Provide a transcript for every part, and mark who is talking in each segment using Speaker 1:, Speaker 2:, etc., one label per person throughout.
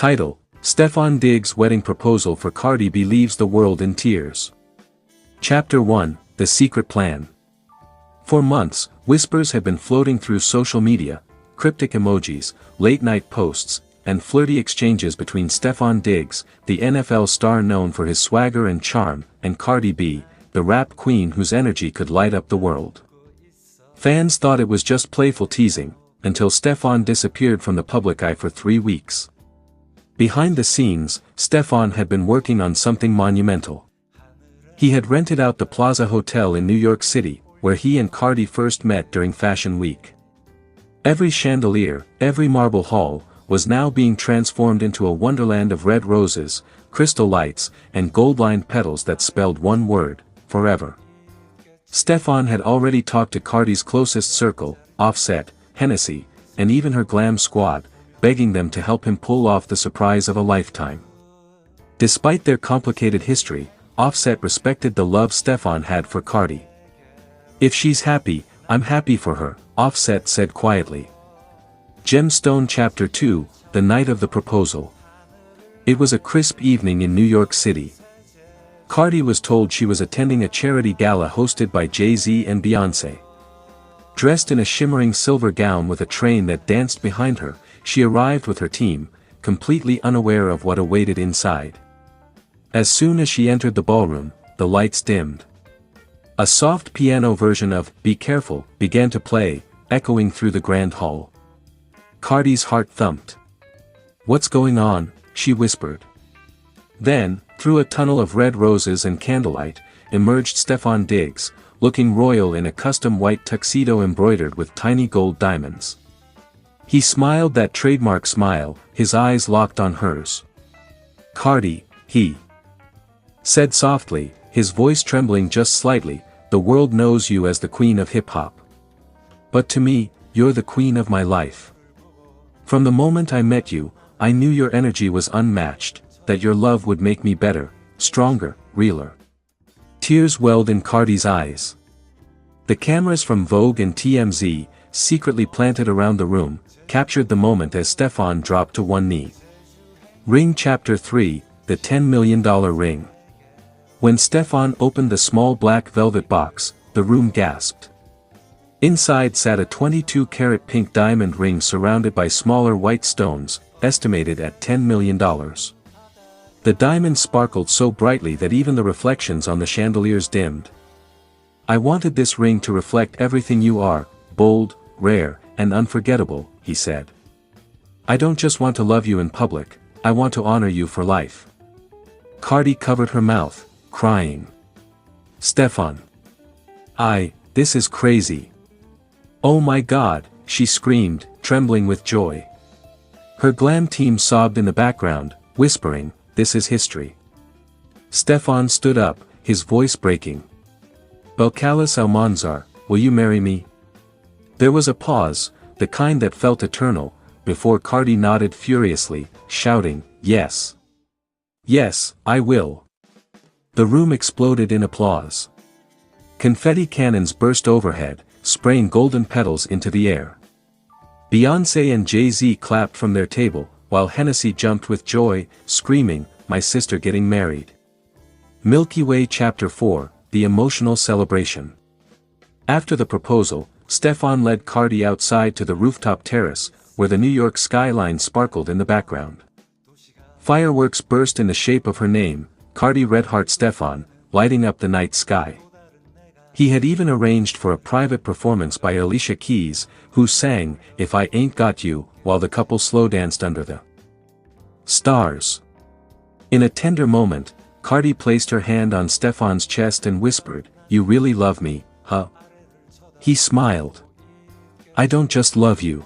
Speaker 1: Title: Stefon Diggs' wedding proposal for Cardi B leaves the world in tears. Chapter 1: The Secret Plan. For months, whispers have been floating through social media, cryptic emojis, late-night posts, and flirty exchanges between Stefon Diggs, the NFL star known for his swagger and charm, and Cardi B, the rap queen whose energy could light up the world. Fans thought it was just playful teasing, until Stefon disappeared from the public eye for 3 weeks. Behind the scenes, Stefon had been working on something monumental. He had rented out the Plaza Hotel in New York City, where he and Cardi first met during Fashion Week. Every chandelier, every marble hall, was now being transformed into a wonderland of red roses, crystal lights, and gold-lined petals that spelled one word: forever. Stefon had already talked to Cardi's closest circle, Offset, Hennessy, and even her glam squad, begging them to help him pull off the surprise of a lifetime. Despite their complicated history, Offset respected the love Stefon had for Cardi. "If she's happy, I'm happy for her," Offset said quietly. Gemstone Chapter 2: The Night of the Proposal. It was a crisp evening in New York City. Cardi was told she was attending a charity gala hosted by Jay-Z and Beyoncé. Dressed in a shimmering silver gown with a train that danced behind her, she arrived with her team, completely unaware of what awaited inside. As soon as she entered the ballroom, the lights dimmed. A soft piano version of "Be Careful" began to play, echoing through the grand hall. Cardi's heart thumped. "What's going on?" she whispered. Then, through a tunnel of red roses and candlelight, emerged Stefon Diggs, looking royal in a custom white tuxedo embroidered with tiny gold diamonds. He smiled that trademark smile, his eyes locked on hers. "Cardi," he said softly, his voice trembling just slightly, "the world knows you as the queen of hip-hop. But to me, you're the queen of my life. From the moment I met you, I knew your energy was unmatched, that your love would make me better, stronger, realer." Tears welled in Cardi's eyes. The cameras from Vogue and TMZ, secretly planted around the room, captured the moment as Stefon dropped to one knee. Ring Chapter 3: The $10 million Ring. When Stefon opened the small black velvet box, the room gasped. Inside sat a 22-carat pink diamond ring surrounded by smaller white stones, estimated at $10 million. The diamond sparkled so brightly that even the reflections on the chandeliers dimmed. "I wanted this ring to reflect everything you are, bold, rare, and unforgettable," he said. "I don't just want to love you in public, I want to honor you for life." Cardi covered her mouth, crying. "Stefon. This is crazy. Oh my God," she screamed, trembling with joy. Her glam team sobbed in the background, whispering, "This is history." Stefon stood up, his voice breaking. "Belcalis Almanzar, will you marry me?" There was a pause, the kind that felt eternal, before Cardi nodded furiously, shouting, "Yes. Yes, I will." The room exploded in applause. Confetti cannons burst overhead, spraying golden petals into the air. Beyoncé and Jay-Z clapped from their table, while Hennessy jumped with joy, screaming, "My sister getting married." Milky Way Chapter 4: The Emotional Celebration. After the proposal, Stefon led Cardi outside to the rooftop terrace, where the New York skyline sparkled in the background. Fireworks burst in the shape of her name, Cardi Redheart Stefon, lighting up the night sky. He had even arranged for a private performance by Alicia Keys, who sang "If I Ain't Got You," while the couple slow danced under the stars. In a tender moment, Cardi placed her hand on Stefon's chest and whispered, "You really love me, huh?" He smiled. "I don't just love you.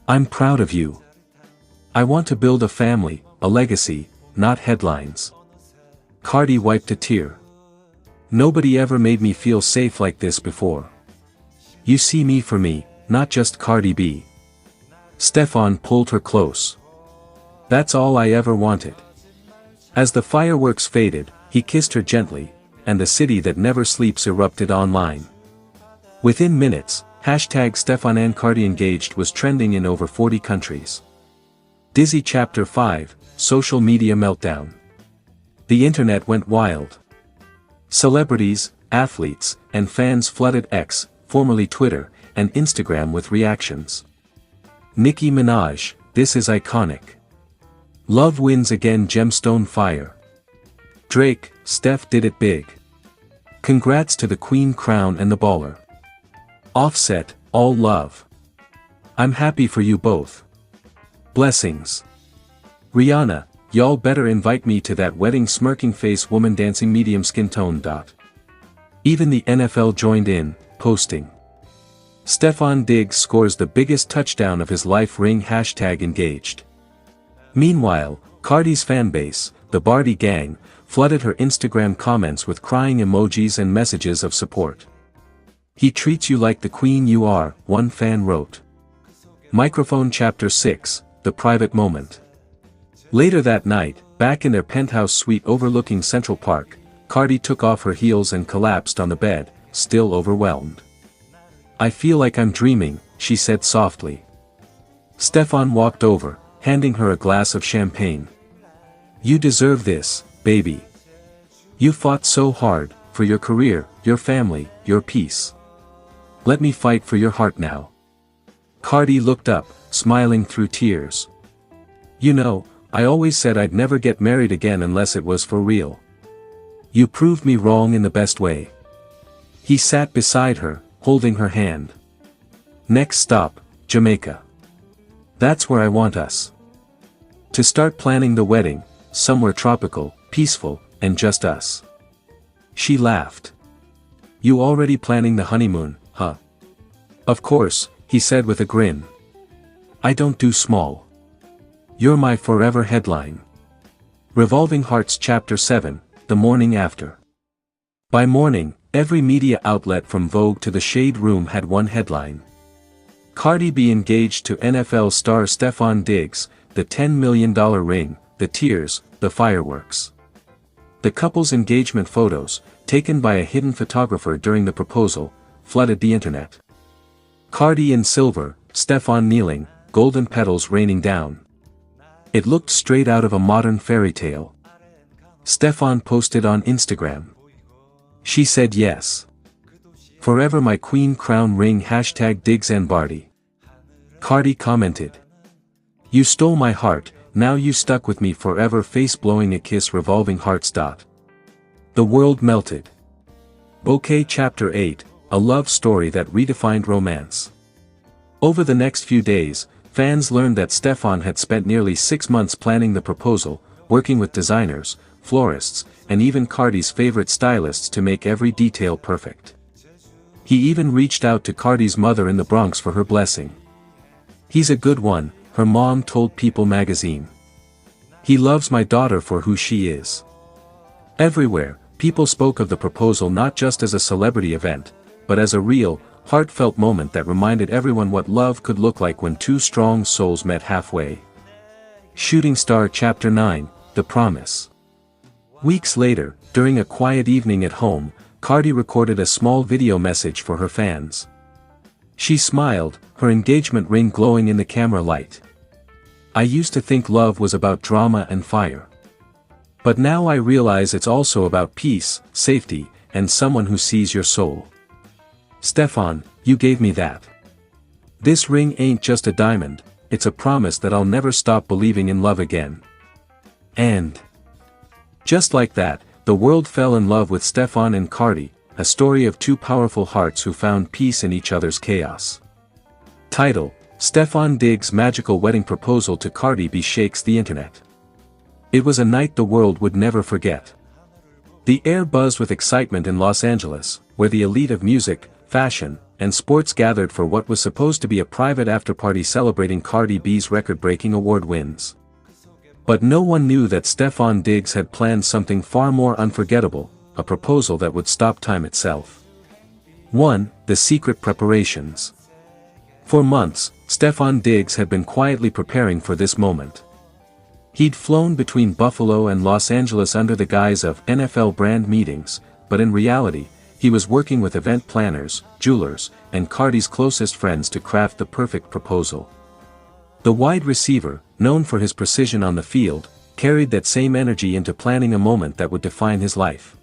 Speaker 1: I'm proud of you. I want to build a family, a legacy, not headlines." Cardi wiped a tear. "Nobody ever made me feel safe like this before. You see me for me, not just Cardi B." Stefon pulled her close. "That's all I ever wanted." As the fireworks faded, he kissed her gently, and the city that never sleeps erupted online. Within minutes, #StefonandCardi engaged was trending in over 40 countries. Dizzy Chapter 5, Social Media Meltdown. The internet went wild. Celebrities, athletes, and fans flooded X, formerly Twitter, and Instagram with reactions. Nicki Minaj, this is iconic. Love wins again, gemstone fire. Drake, Steph did it big. Congrats to the Queen Crown and the baller. Offset, all love. I'm happy for you both. Blessings. Rihanna, y'all better invite me to that wedding, smirking face woman dancing medium skin tone. Even the NFL joined in, posting. Stefon Diggs scores the biggest touchdown of his life, ring #engaged. Meanwhile, Cardi's fanbase, the Cardi gang, flooded her Instagram comments with crying emojis and messages of support. He treats you like the queen you are, one fan wrote. Microphone Chapter 6, The Private Moment. Later that night, back in their penthouse suite overlooking Central Park, Cardi took off her heels and collapsed on the bed, still overwhelmed. I feel like I'm dreaming, she said softly. Stefon walked over, handing her a glass of champagne. You deserve this, baby. You fought so hard, for your career, your family, your peace. Let me fight for your heart now. Cardi looked up, smiling through tears. You know, I always said I'd never get married again unless it was for real. You proved me wrong in the best way. He sat beside her, holding her hand. Next stop, Jamaica. That's where I want us to start planning the wedding, somewhere tropical, peaceful, and just us. She laughed. You already planning the honeymoon, huh? Of course, he said with a grin. I don't do small. You're my forever headline. Revolving Hearts Chapter 7, The Morning After. By morning, every media outlet from Vogue to the Shade Room had one headline. Cardi B engaged to NFL star Stefon Diggs, the $10 million ring, the tears, the fireworks. The couple's engagement photos, taken by a hidden photographer during the proposal, flooded the internet. Cardi in silver, Stefon kneeling, golden petals raining down. It looked straight out of a modern fairy tale. Stefon posted on Instagram. She said yes. Forever my queen crown ring #Diggs and Cardi. Cardi commented. You stole my heart, now you stuck with me forever, face blowing a kiss, revolving hearts. The world melted. Bouquet Chapter 8, A love story that redefined romance. Over the next few days, fans learned that Stefon had spent nearly 6 months planning the proposal, working with designers, florists, and even Cardi's favorite stylists to make every detail perfect. He even reached out to Cardi's mother in the Bronx for her blessing. He's a good one, her mom told People magazine. He loves my daughter for who she is. Everywhere, people spoke of the proposal not just as a celebrity event, but as a real, heartfelt moment that reminded everyone what love could look like when two strong souls met halfway. Shooting Star Chapter 9, The Promise. Weeks later, during a quiet evening at home, Cardi recorded a small video message for her fans. She smiled, her engagement ring glowing in the camera light. I used to think love was about drama and fire. But now I realize it's also about peace, safety, and someone who sees your soul. Stefon, you gave me that. This ring ain't just a diamond, it's a promise that I'll never stop believing in love again. And just like that, the world fell in love with Stefon and Cardi, a story of two powerful hearts who found peace in each other's chaos. Title: Stefon Diggs' magical wedding proposal to Cardi B shakes the internet. It was a night the world would never forget. The air buzzed with excitement in Los Angeles, where the elite of music, fashion, and sports gathered for what was supposed to be a private after-party celebrating Cardi B's record-breaking award wins. But no one knew that Stefon Diggs had planned something far more unforgettable, a proposal that would stop time itself. 1. The secret preparations. For months, Stefon Diggs had been quietly preparing for this moment. He'd flown between Buffalo and Los Angeles under the guise of NFL brand meetings, but in reality, he was working with event planners, jewelers, and Cardi's closest friends to craft the perfect proposal. The wide receiver, known for his precision on the field, carried that same energy into planning a moment that would define his life.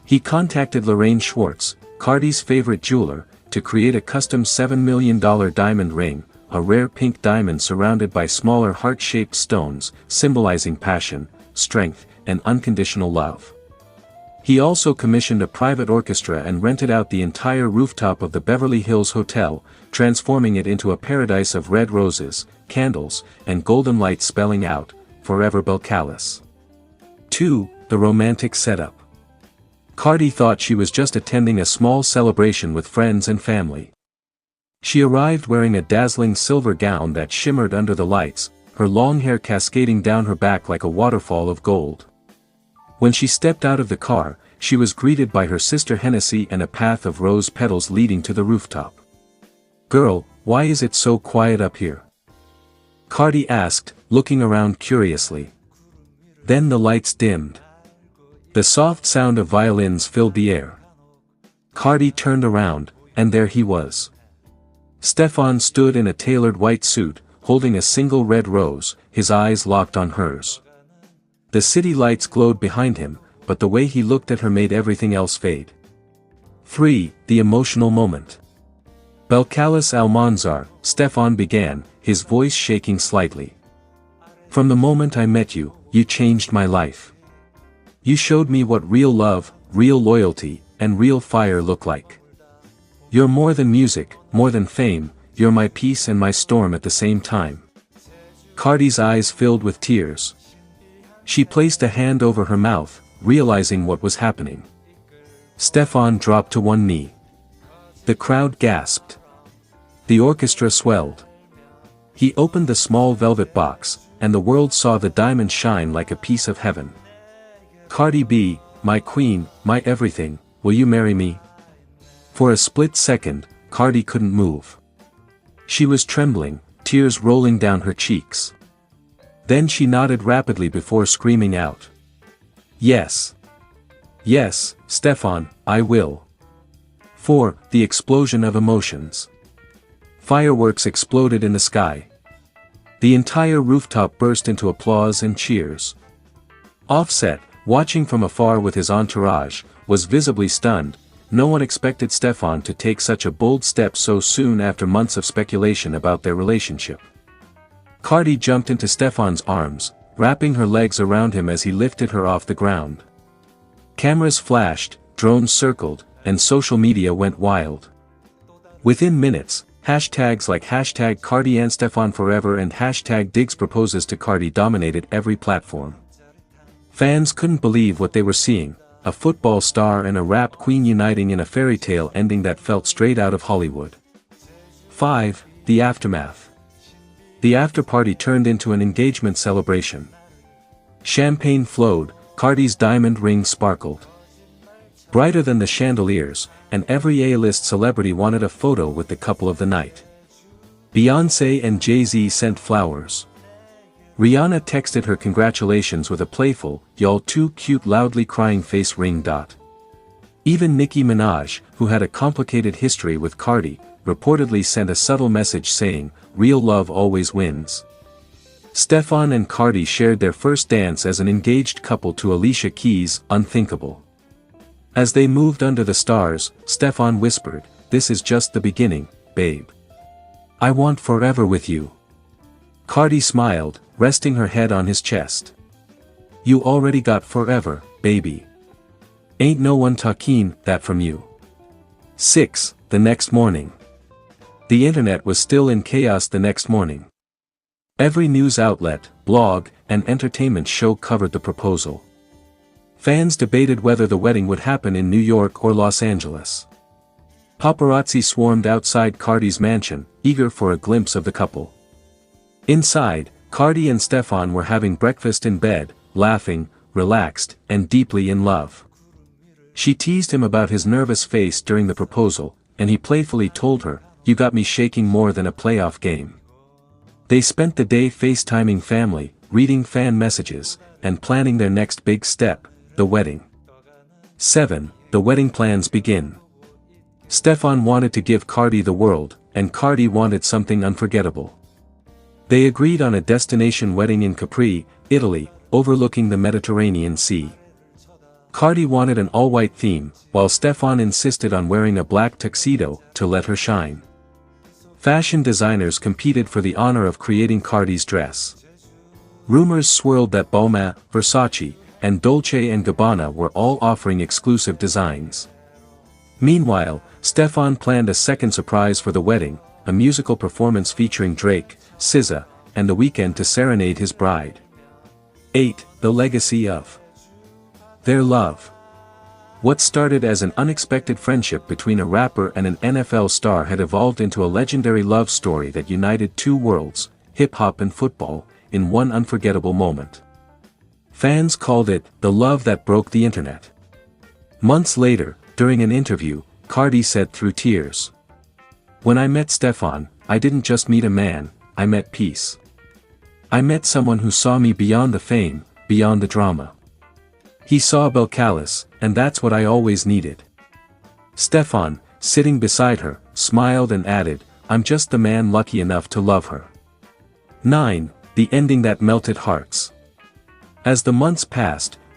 Speaker 1: He contacted Lorraine Schwartz, Cardi's favorite jeweler, to create a custom $7 million diamond ring, a rare pink diamond surrounded by smaller heart-shaped stones, symbolizing passion, strength, and unconditional love. He also commissioned a private orchestra and rented out the entire rooftop of the Beverly Hills Hotel, transforming it into a paradise of red roses, candles, and golden lights spelling out, "Forever Belcalis." 2. The romantic setup. Cardi thought she was just attending a small celebration with friends and family. She arrived wearing a dazzling silver gown that shimmered under the lights, her long hair cascading down her back like a waterfall of gold. When she stepped out of the car, she was greeted by her sister Hennessy and a path of rose petals leading to the rooftop. "Girl, why is it so quiet up here?" Cardi asked, looking around curiously. Then the lights dimmed. The soft sound of violins filled the air. Cardi turned around, and there he was. Stefon stood in a tailored white suit, holding a single red rose, his eyes locked on hers. The city lights glowed behind him, but the way he looked at her made everything else fade. 3. The emotional moment. "Belcalis Almanzar," Stefon began, his voice shaking slightly. "From the moment I met you, you changed my life. You showed me what real love, real loyalty, and real fire look like. You're more than music, more than fame, you're my peace and my storm at the same time." Cardi's eyes filled with tears. She placed a hand over her mouth, realizing what was happening. Stefon dropped to one knee. The crowd gasped. The orchestra swelled. He opened the small velvet box, and the world saw the diamond shine like a piece of heaven. "Cardi B, my queen, my everything, will you marry me?" For a split second, Cardi couldn't move. She was trembling, tears rolling down her cheeks. Then she nodded rapidly before screaming out. "Yes. Yes, Stefon, I will." 4. The explosion of emotions. Fireworks exploded in the sky. The entire rooftop burst into applause and cheers. Offset, watching from afar with his entourage, was visibly stunned. No one expected Stefon to take such a bold step so soon after months of speculation about their relationship. Cardi jumped into Stefon's arms, wrapping her legs around him as he lifted her off the ground. Cameras flashed, drones circled, and social media went wild. Within minutes, hashtags like #CardiandStefonForever and #DiggsProposes to Cardi dominated every platform. Fans couldn't believe what they were seeing, a football star and a rap queen uniting in a fairy tale ending that felt straight out of Hollywood. 5. The aftermath. The after-party turned into an engagement celebration. Champagne flowed, Cardi's diamond ring sparkled brighter than the chandeliers, and every A-list celebrity wanted a photo with the couple of the night. Beyoncé and Jay-Z sent flowers. Rihanna texted her congratulations with a playful, "Y'all too cute" loudly crying face ring. Even Nicki Minaj, who had a complicated history with Cardi, reportedly sent a subtle message saying, "Real love always wins." Stefon and Cardi shared their first dance as an engaged couple to Alicia Keys' "Unthinkable." As they moved under the stars, Stefon whispered, "This is just the beginning, babe. I want forever with you." Cardi smiled, resting her head on his chest. "You already got forever, baby. Ain't no one talking that from you." 6. The next morning. The internet was still in chaos the next morning. Every news outlet, blog, and entertainment show covered the proposal. Fans debated whether the wedding would happen in New York or Los Angeles. Paparazzi swarmed outside Cardi's mansion, eager for a glimpse of the couple. Inside, Cardi and Stefon were having breakfast in bed, laughing, relaxed, and deeply in love. She teased him about his nervous face during the proposal, and he playfully told her, "You got me shaking more than a playoff game." They spent the day FaceTiming family, reading fan messages, and planning their next big step, the wedding. 7. The wedding plans begin. Stefon wanted to give Cardi the world, and Cardi wanted something unforgettable. They agreed on a destination wedding in Capri, Italy, overlooking the Mediterranean Sea. Cardi wanted an all-white theme, while Stefon insisted on wearing a black tuxedo to let her shine. Fashion designers competed for the honor of creating Cardi's dress. Rumors swirled that Balmain, Versace, and Dolce & Gabbana were all offering exclusive designs. Meanwhile, Stefon planned a second surprise for the wedding, a musical performance featuring Drake, SZA, and The Weeknd to serenade his bride. 8. The legacy of their love. What started as an unexpected friendship between a rapper and an NFL star had evolved into a legendary love story that united two worlds, hip-hop and football, in one unforgettable moment. Fans called it the love that broke the internet. Months later, during an interview, Cardi said through tears, "When I met Stefon, I didn't just meet a man, I met peace. I met someone who saw me beyond the fame, beyond the drama. He saw Belcalis, and that's what I always needed." Stefon, sitting beside her, smiled and added, "I'm just the man lucky enough to love her." 9. The ending that melted hearts. As the months passed,